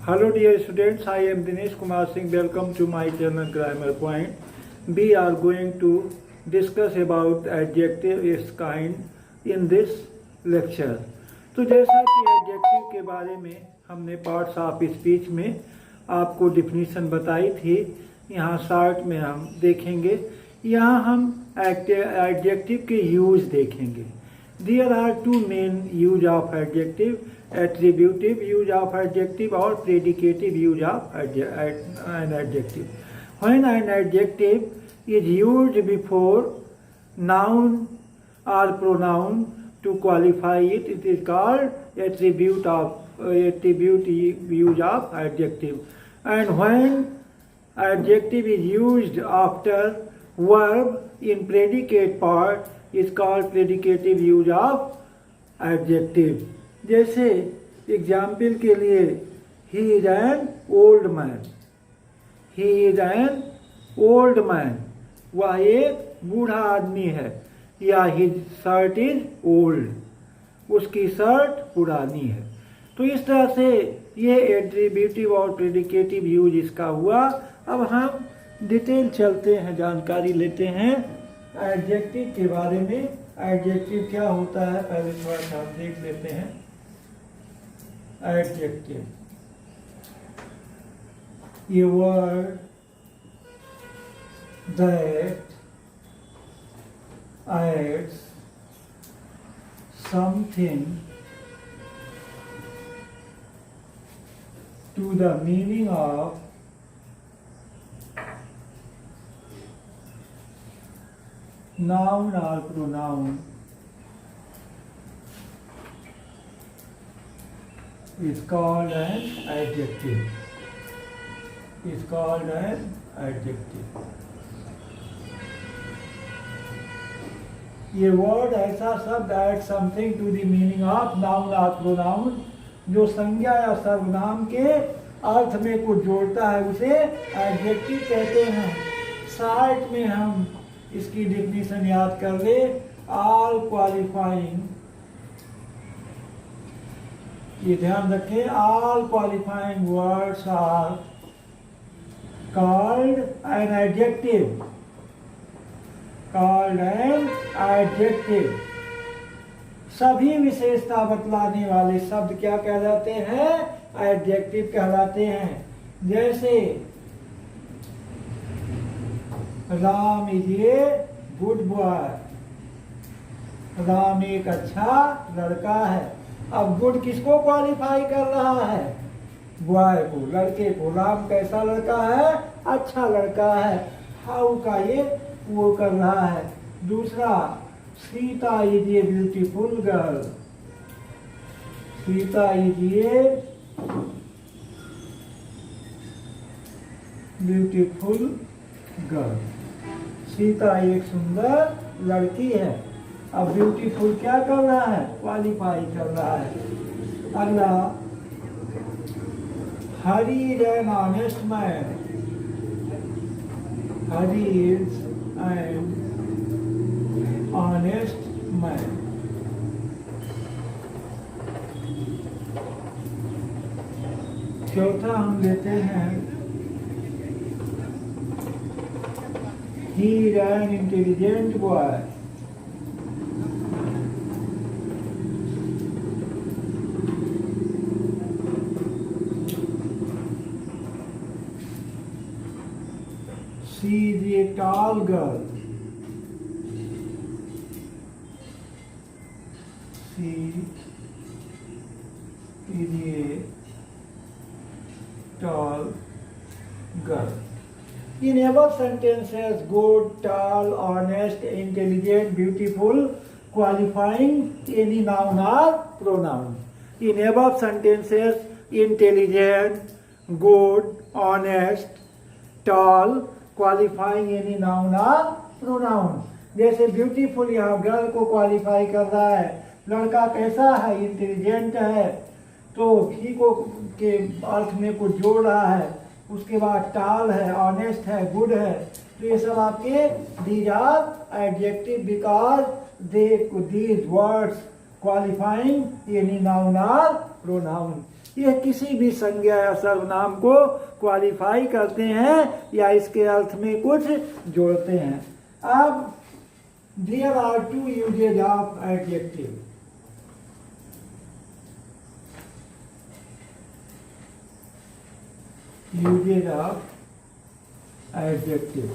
Hello dear students, I am Dinesh Kumar Singh. Welcome to my channel Grammar Point. We are going to discuss about adjective its kind in this lecture. तो जैसा कि adjective के बारे में हमने parts of speech में आपको definition बताई थी, यहाँ शॉर्ट में हम देखेंगे। यहाँ हम एडजेक्टिव के यूज देखेंगे। There are two main use of adjective, attributive use of adjective or predicative use of an adjective. When an adjective is used before noun or pronoun to qualify it, it is called attribute use of adjective. And when adjective is used after verb in predicate part, is called predicative use of adjective. जैसे example के लिए he is an old man, he is an old man, वह एक बूढ़ा आदमी है, या his shirt is old, उसकी शर्ट पुरानी है। तो इस तरह से ये एट्रीब्यूटिव और प्रेडिकेटिव यूज इसका हुआ। अब हम डिटेल चलते हैं, जानकारी लेते हैं एडजेक्टिव के बारे में। एडजेक्टिव क्या होता है पहले थोड़ा सा देख लेते हैं। एडजेक्टिव, ये word that adds something to the meaning of noun or pronoun is called an adjective. Is called an adjective. ये वर्ड ऐसा शब्द add something to the meaning of noun और प्रोनाउन, जो संज्ञा या सर्वनाम के अर्थ में कुछ जोड़ता है, उसे एडजेक्टिव कहते हैं। शॉर्ट में हम इसकी डिफिनीशन याद कर ले। ऑल क्वालिफाइंग, ये ध्यान रखें, all qualifying words are called an adjective. Called an adjective, सभी विशेषता बतलाने वाले शब्द क्या कहलाते हैं? एडजेक्टिव कहलाते हैं। जैसे Ram is a good boy, Ram एक अच्छा लड़का है। अब गुड किसको क्वालिफाई कर रहा है? बॉय को, लड़के को। राम कैसा लड़का है? अच्छा लड़का है। हाउ का ये वो कर रहा है। दूसरा, Sita is a beautiful girl, Sita is a beautiful girl, Sita एक सुंदर लड़की है। अब ब्यूटीफुल क्या कर रहा है? क्वालिफाई कर रहा है। अगला, Hari is an honest man, Hari is an honest man. चौथा हम लेते हैं, he is an intelligent boy, she is a tall girl, she is a tall girl. In above sentences, good, tall, honest, intelligent, beautiful, qualifying any noun or pronoun. In above sentences, intelligent, good, honest, tall, qualifying any noun or pronoun. जैसे beautiful यहाँ girl को qualify कर रहा है। लड़का कैसा है? Intelligent है, तो ही को के अर्थ में कुछ जोड़ रहा है। उसके बाद टाल है, ऑनेस्ट है, गुड है। तो ये सब आपके these are adjective because these words qualifying any noun और प्रोनाउन। यह किसी भी संज्ञा या सर्वनाम को क्वालिफाई करते हैं या इसके अर्थ में कुछ जोड़ते हैं। अब there are two usages of adjective. Usages of adjective.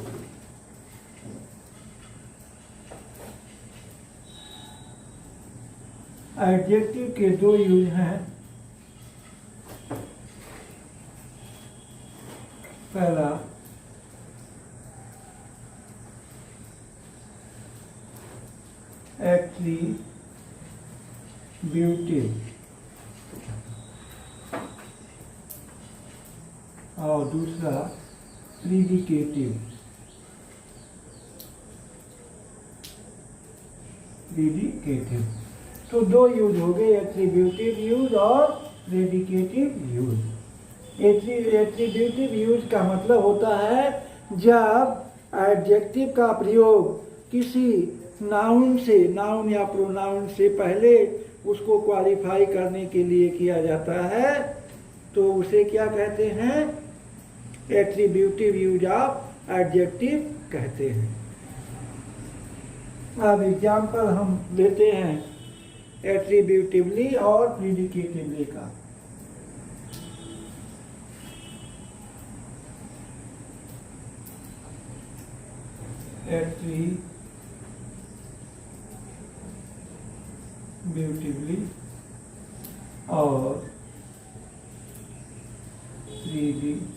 Adjective के दो यूज हैं। पहला एट्रीब्यूटिव और दूसरा प्रीडिकेटिव। तो दो यूज हो गए, एट्रीब्यूटिव यूज और प्रेडिकेटिव यूज। एट्रीब्यूटिव यूज का मतलब होता है जब एडजेक्टिव का प्रयोग किसी नाउन से, नाउन या प्रोनाउन से पहले उसको क्वालिफाई करने के लिए किया जाता है तो उसे क्या कहते हैं? एट्रीब्यूटिव यूज ऑफ एडजेक्टिव कहते हैं। अब एग्जाम्पल हम लेते हैं एट्रीब्यूटिवली और प्रीडिकेटिवली का। एट्रीब्यूटिवली और प्रीडिकेटिवली।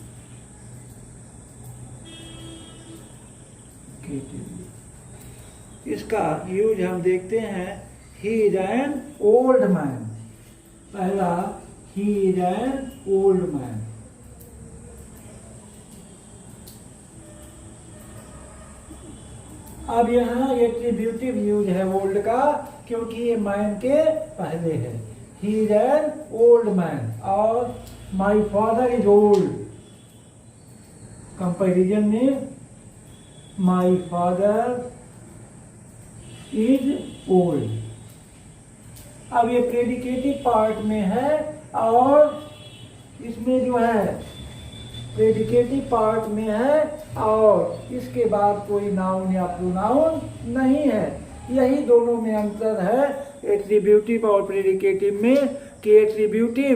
इसका यूज हम देखते हैं। He is an old man. पहला, he is an old man. अब यहाँ एट्रीब्यूटिव यूज है ओल्ड का, क्योंकि ये मैन के पहले है। He is an old man और my father is old. Comparison में माई फादर इज ओल्ड। अब ये प्रेडिकेटिव पार्ट में है और इसमें जो है प्रेडिकेटिव पार्ट में है और इसके बाद कोई नाउन या प्रोनाउन नहीं है। यही दोनों में अंतर है एट्रीब्यूटिव और प्रेडिकेटिव में, कि एट्रीब्यूटिव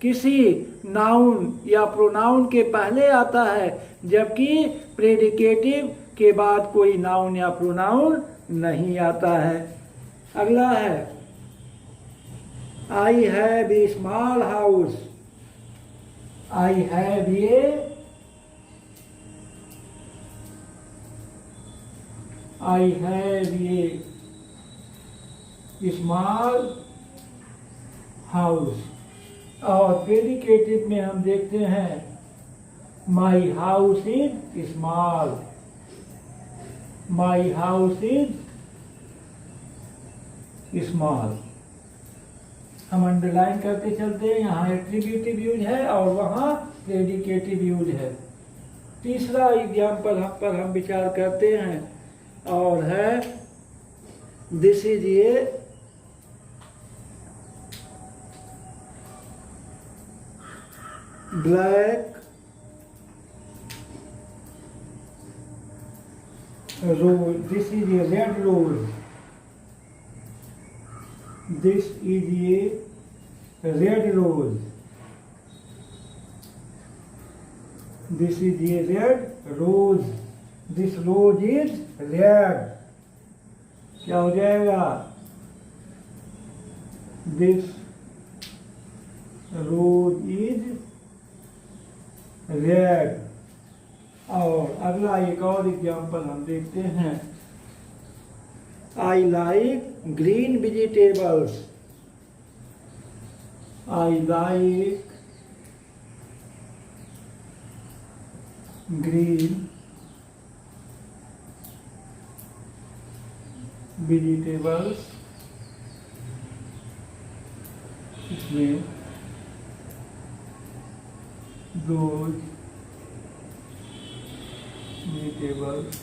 किसी नाउन या प्रोनाउन के पहले आता है जबकि प्रेडिकेटिव के बाद कोई नाउन या प्रोनाउन नहीं आता है। अगला है I have a small house. I have a small house. और प्रेडिकेटिव में हम देखते हैं my house is small. My house is small. हम अंडरलाइन करके चलते हैं, यहाँ एट्रीब्यूटिव यूज है और वहाँ प्रेडिकेटिव यूज है। तीसरा एग्जाम्पल पर हम विचार करते हैं और है this is a black rose. This is a red rose. This is a red rose. This is a red rose. This rose is red. क्या हो जाएगा? This rose is red. और अगला एक और एग्जाम्पल हम देखते हैं। I like green vegetables. I like green vegetables. इसमें those vegetables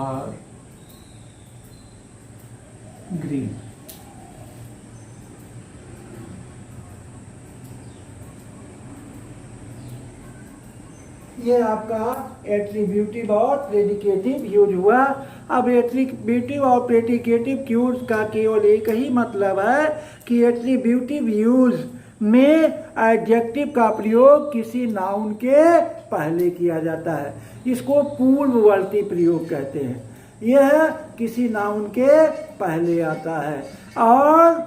are green. ये आपका एट्रीब्यूटिव और प्रेडिकेटिव यूज हुआ। अब एट्रीब्यूटिव और प्रेडिकेटिव यूज का केवल एक ही मतलब है कि एट्रीब्यूटिव यूज में एडजेक्टिव का प्रयोग किसी नाउन के पहले किया जाता है। इसको पूर्ववर्ती प्रयोग कहते हैं। यह किसी नाउन के पहले आता है। और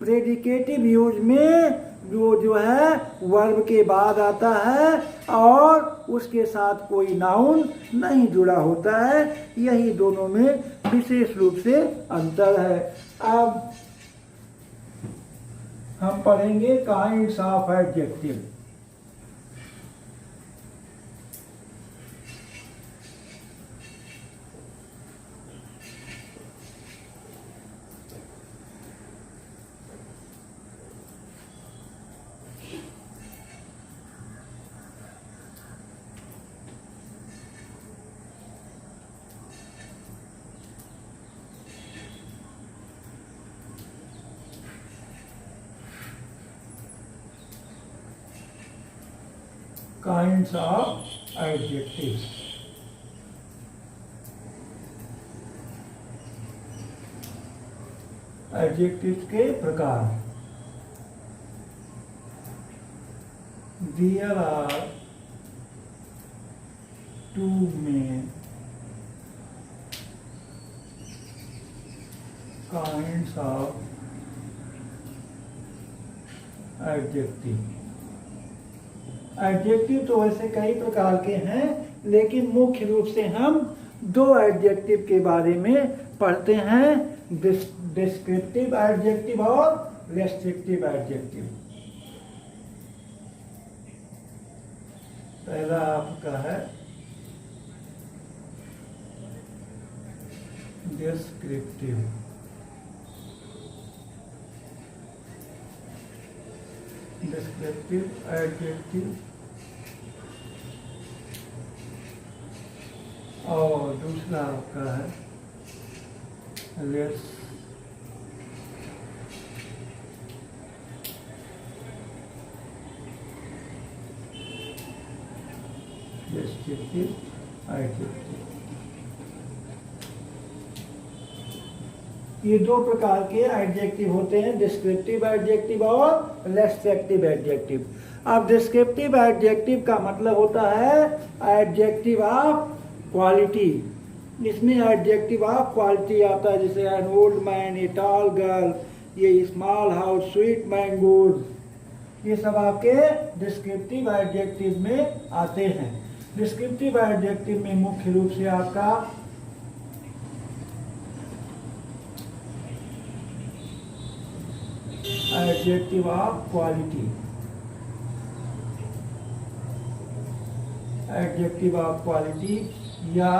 प्रेडिकेटिव यूज में जो है वर्ब के बाद आता है और उसके साथ कोई नाउन नहीं जुड़ा होता है। यही दोनों में विशेष रूप से अंतर है। अब हम पढ़ेंगे kinds of adjective. Kinds of adjectives. Adjectives के प्रकार। There are two main kinds of adjective। Adjective तो वैसे कई प्रकार के हैं, लेकिन मुख्य रूप से हम दो एडजेक्टिव के बारे में पढ़ते हैं, डिस्क्रिप्टिव एडजेक्टिव और रेस्ट्रिक्टिव एडजेक्टिव। पहला आपका है डिस्क्रिप्टिव। डिस्क्रिप्टिव एडजेक्टिव और दूसरा आपका है डिस्क्रिप्टिव एडजेक्टिव। ये दो प्रकार के एडजेक्टिव होते हैं, डिस्क्रिप्टिव एडजेक्टिव और रेस्ट्रिक्टिव एडजेक्टिव। अब डिस्क्रिप्टिव एडजेक्टिव का मतलब होता है एडजेक्टिव ऑफ क्वालिटी। इसमें एडजेक्टिव ऑफ क्वालिटी आता है, जैसे N old man, a tall girl, ये स्मॉल हाउस, स्वीट मैंगोज, ये सब आपके डिस्क्रिप्टिव एडजेक्टिव में आते हैं। डिस्क्रिप्टिव एडजेक्टिव में मुख्य रूप से आपका adjective of quality, adjective of quality या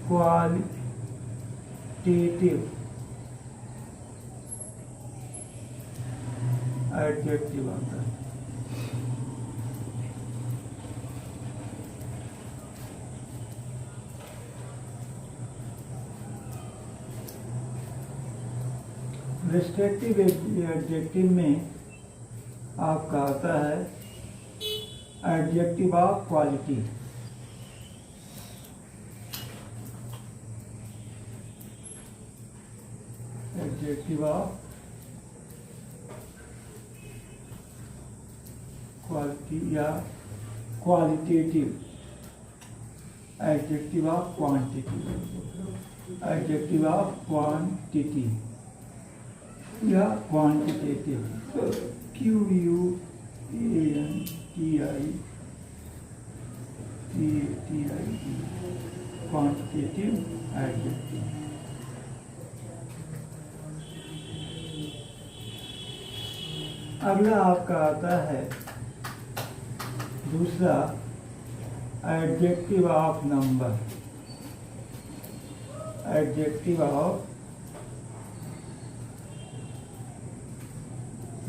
क्वालिटेटिव एडजेक्टिव आता है। रेस्ट्रिक्टिव एडजेक्टिव में आपका आता है adjective of quality. Adjective of quality या qualitative adjective of quantity, adjective of quantity या क्वांटिटेटिव, QUANTITIV, क्वांटिटेटिव एडजेक्टिव। अगला आपका आता है दूसरा adjective of number, adjective of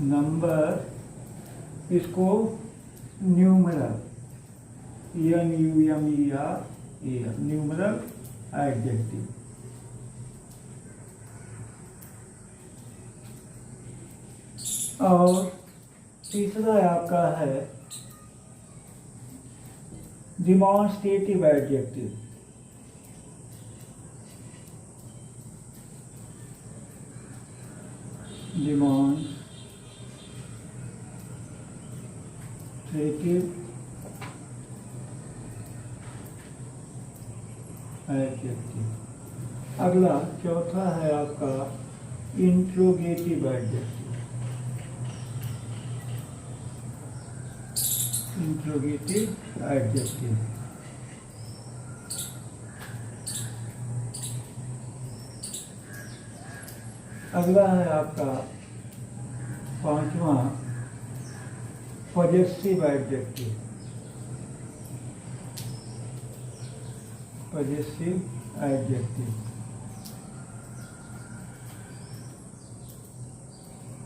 number. इसको न्यूमरल, NUMERAL, न्यूमरल एडजेक्टिव। और तीसरा आपका है डिमॉन्स्ट्रेटिव एडजेक्टिव। Demonstrative adjective. अगला चौथा है आपका इंट्रोगेटिव एडजेक्टिव। Interrogative adjective. अगला है आपका पांचवा पॉजेसिव एडजेक्टिव। Possessive adjective.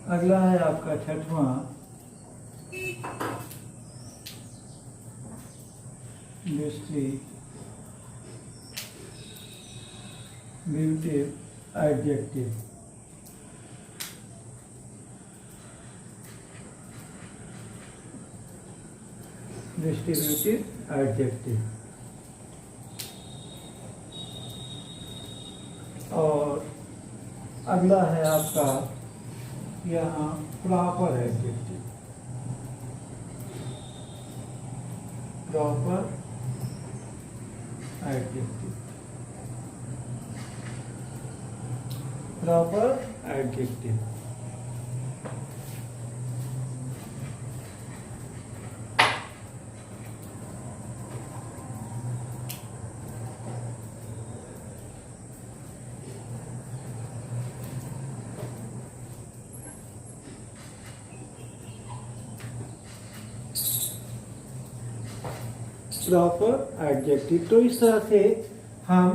अगला है आपका छठवां डिस्ट्रीब्यूटिव एडजेक्टिव। Distributive adjective. और अगला है आपका यहाँ proper adjective. Proper adjective. Proper adjective. Proper adjective. तो इस तरह से हम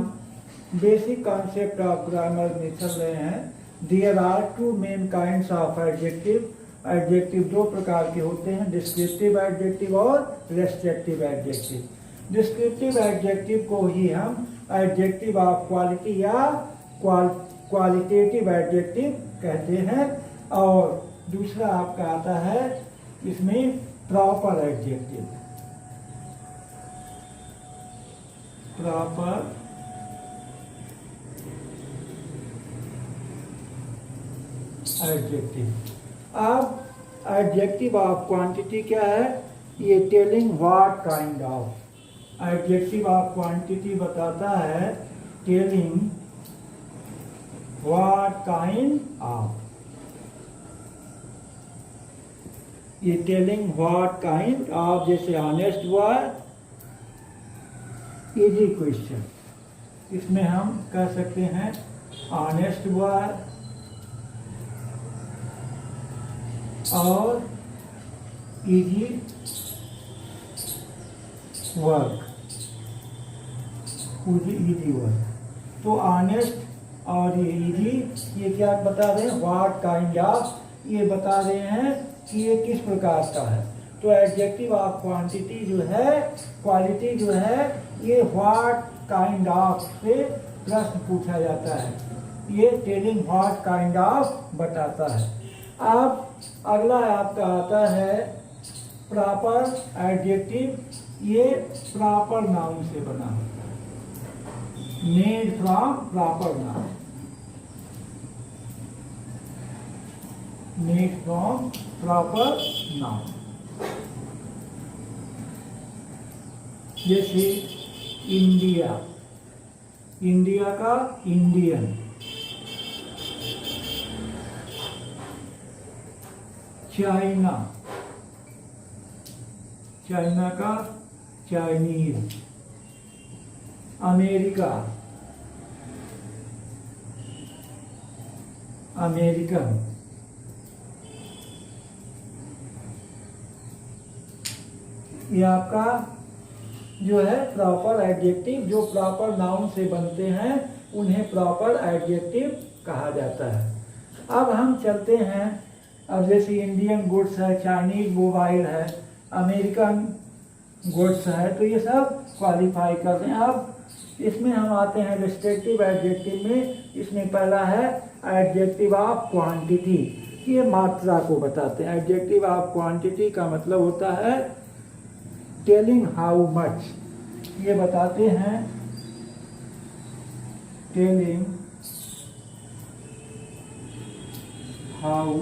बेसिक कॉन्सेप्ट ऑफ ग्रामर में चल रहे हैं। There are two main kinds of adjective. Adjective दो प्रकार के होते हैं, डिस्क्रिप्टिव एडजेक्टिव और रेस्ट्रिक्टिव एडजेक्टिव। डिस्क्रिप्टिव एडजेक्टिव को ही हम एडजेक्टिव ऑफ क्वालिटी या क्वालिटेटिव एडजेक्टिव कहते हैं। और दूसरा आपका आता है इसमें प्रॉपर एडजेक्टिव। Proper adjective. अब एडजेक्टिव ऑफ क्वांटिटी क्या है? ये telling what kind of. Adjective of quantity बताता है टेलिंग व्हाट काइंड ऑफ। ये टेलिंग व्हाट काइंड ऑफ, जैसे ऑनेस्ट वर्ड, इजी क्वेश्चन, इसमें हम कह सकते हैं ऑनेस्ट वर्ड और इजी वर्क, इजी वर्क। तो ऑनेस्ट और ये इजी, ये क्या बता रहे हैं? व्हाट काइंड ऑफ, ये बता रहे हैं कि ये किस प्रकार का है। तो एडजेक्टिव ऑफ क्वांटिटी जो है, क्वालिटी जो है, ये व्हाट काइंड ऑफ से प्रश्न पूछा जाता है। ये टेलिंग व्हाट काइंड ऑफ बताता है। अब अगला आपका आता है प्रॉपर एडजेक्टिव। ये प्रॉपर नाउन से बना, made from proper noun, made from proper noun. जैसे इंडिया, इंडिया का इंडियन, चाइना, चाइना का चाइनीज, अमेरिका, अमेरिकन। ये आपका जो है प्रॉपर एडजेक्टिव, जो प्रॉपर नाउन से बनते हैं उन्हें प्रॉपर एडजेक्टिव कहा जाता है। अब हम चलते हैं, अब जैसे इंडियन गुड्स है, चाइनीज मोबाइल है, अमेरिकन गुड्स है, तो ये सब क्वालिफाई कर रहे हैं। अब इसमें हम आते हैं रिस्ट्रिक्टिव एडजेक्टिव में। इसमें पहला है एडजेक्टिव ऑफ क्वांटिटी। ये मात्रा को बताते हैं। एडजेक्टिव ऑफ क्वांटिटी का मतलब होता है टेलिंग हाउ मच, ये बताते हैं टेलिंग हाउ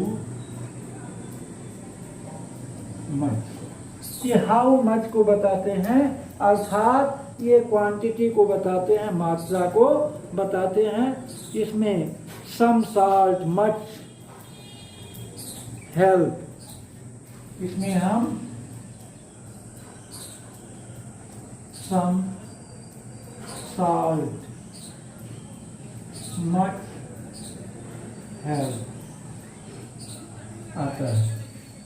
मच। ये हाउ मच को बताते हैं, अर्थात ये क्वांटिटी को बताते हैं, मात्रा को बताते हैं। इसमें सम, साल्ट, मच, हेल्प, इसमें हम सम, साल्ट, मच, हेल्प आता है।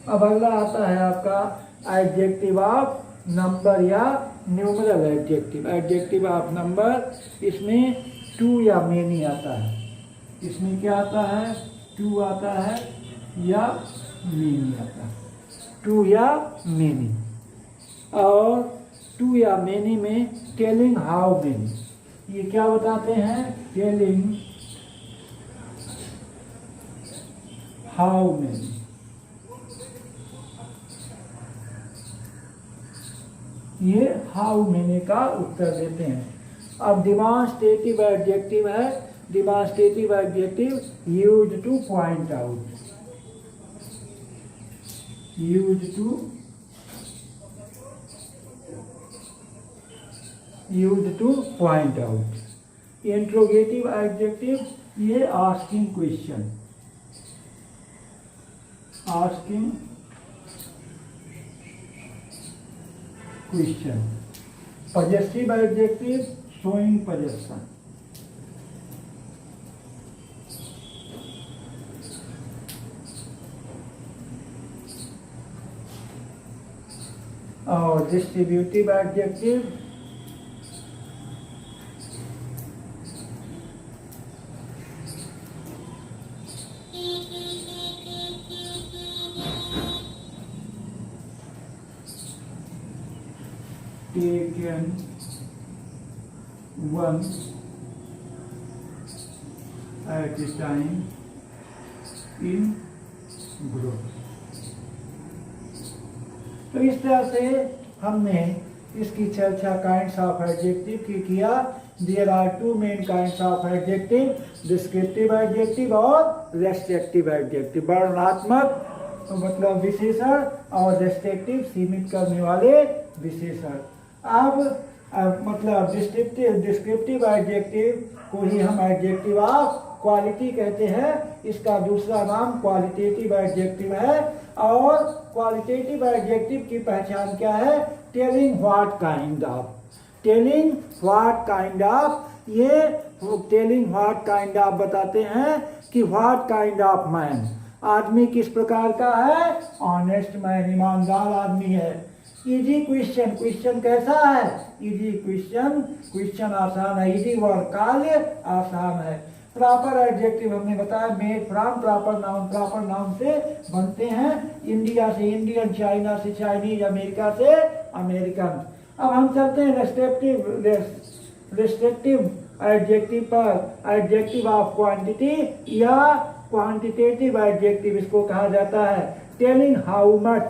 अब अगला आता है आपका एडजेक्टिव ऑफ नंबर या numeral adjective. Adjective of number, इसमें टू या मेनी आता है। इसमें क्या आता है? टू आता है या मेनी आता है। टू या मेनी, और टू या मेनी में टेलिंग हाउ मेनी, ये क्या बताते हैं? Telling how many. ये हाउ मेनी का उत्तर देते हैं। अब डिमॉन्स्ट्रेटिव एडजेक्टिव है। Demonstrative adjective used to point out, used to point out. Interrogative adjective, ये asking question, asking question. Possessive adjective showing possession. और distributive adjective taken one at a time in group। तो इस तरह से हमने इसकी चर्चा काइंड्स ऑफ एडजेक्टिव की किया। There are two main kinds of adjective, descriptive adjective और रेस्ट्रिक्टिव एडजेक्टिव। वर्णनात्मक मतलब विशेषण और रेस्ट्रिक्टिव सीमित करने वाले विशेषण। अब मतलब डिस्क्रिप्टिव एडजेक्टिव को ही हम एडजेक्टिव ऑफ क्वालिटी कहते हैं। इसका दूसरा नाम क्वालिटेटिव एडजेक्टिव है। और क्वालिटेटिव एडजेक्टिव की पहचान क्या है? Telling what kind of, telling what kind of. ये टेलिंग व्हाट काइंड ऑफ बताते हैं कि व्हाट काइंड ऑफ मैन, आदमी किस प्रकार का है? ऑनेस्ट मैन, ईमानदार आदमी है। इजी क्वेश्चन, क्वेश्चन कैसा है? इजी क्वेश्चन, क्वेश्चन आसान है। इजी वर्क, कार्य आसान है। प्रॉपर एडजेक्टिव हमने बताया made from proper noun, proper noun से बनते हैं। इंडिया से इंडियन, चाइना से चाइनीज, अमेरिका से अमेरिकन। अब हम चलते हैं रेस्ट्रिक्टिव एडजेक्टिव पर। एडजेक्टिव ऑफ क्वांटिटी या क्वांटिटेटिव एडजेक्टिव इसको कहा जाता है। टेलिंग हाउ मच,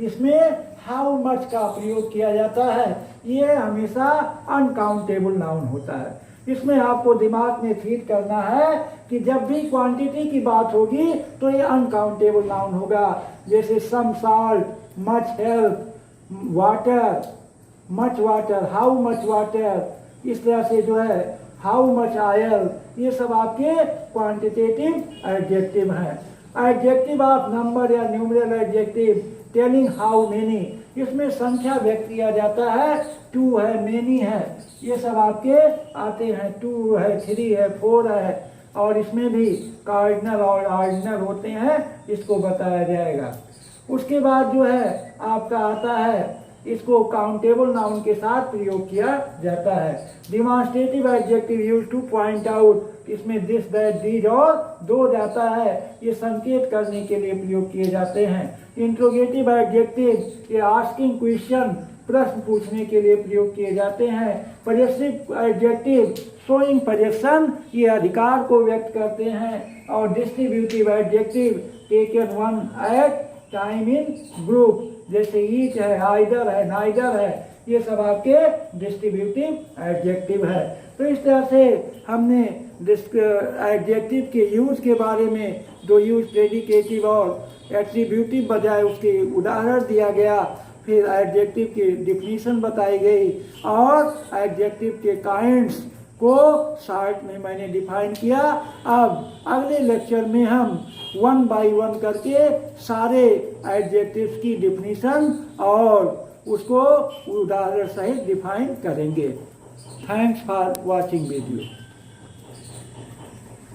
इसमें हाउ मच का प्रयोग किया जाता है। ये हमेशा अनकाउंटेबल नाउन होता है। इसमें आपको दिमाग में फीड करना है कि जब भी क्वांटिटी की बात होगी तो ये अनकाउंटेबल नाउन होगा। जैसे some salt, much help, water, much water, how much water. इस तरह से जो है हाउ मच ऑयल, ये सब आपके क्वांटिटेटिव एडजेक्टिव हैं। एडजेक्टिव ऑफ नंबर या numeral adjective telling how many, इसमें संख्या व्यक्त किया जाता है। टू है, मेनी है, ये सब आपके आते हैं। टू है, थ्री है, फोर है। और इसमें भी कार्डिनल और ऑर्डिनल होते हैं, इसको बताया जाएगा। उसके बाद जो है आपका आता है, इसको काउंटेबल नाउन के साथ प्रयोग किया जाता है। Demonstrative adjective used to point out, इसमें दिस, दैट, दीज और दो जाता है, ये संकेत करने के लिए प्रयोग किए जाते हैं। इंट्रोगेटिव एडजेक्टिव ये आस्किंग क्वेश्चन, प्रश्न पूछने के लिए प्रयोग किए जाते हैं। पजेसिव एडजेक्टिव शोइंग पजेशन, ये अधिकार को व्यक्त करते हैं। और distributive adjective taken one at time in group, जैसे ईच है, आइदर है, नाइदर है, ये सब आपके डिस्ट्रीब्यूटिव एडजेक्टिव है। तो इस तरह से हमने एडजेक्टिव के यूज के बारे में जो यूज प्रेडिकेटिव और एट्रीब्यूटिव बजाय उसके उदाहरण दिया गया, फिर एडजेक्टिव की डिफिनीशन बताई गई और एडजेक्टिव के काइंड्स को शॉर्ट में मैंने डिफाइन किया। अब अगले लेक्चर में हम वन बाय वन करके सारे एडजेक्टिव्स की डिफिनीशन और उसको उदाहरण सहित डिफाइन करेंगे। Thanks for watching video.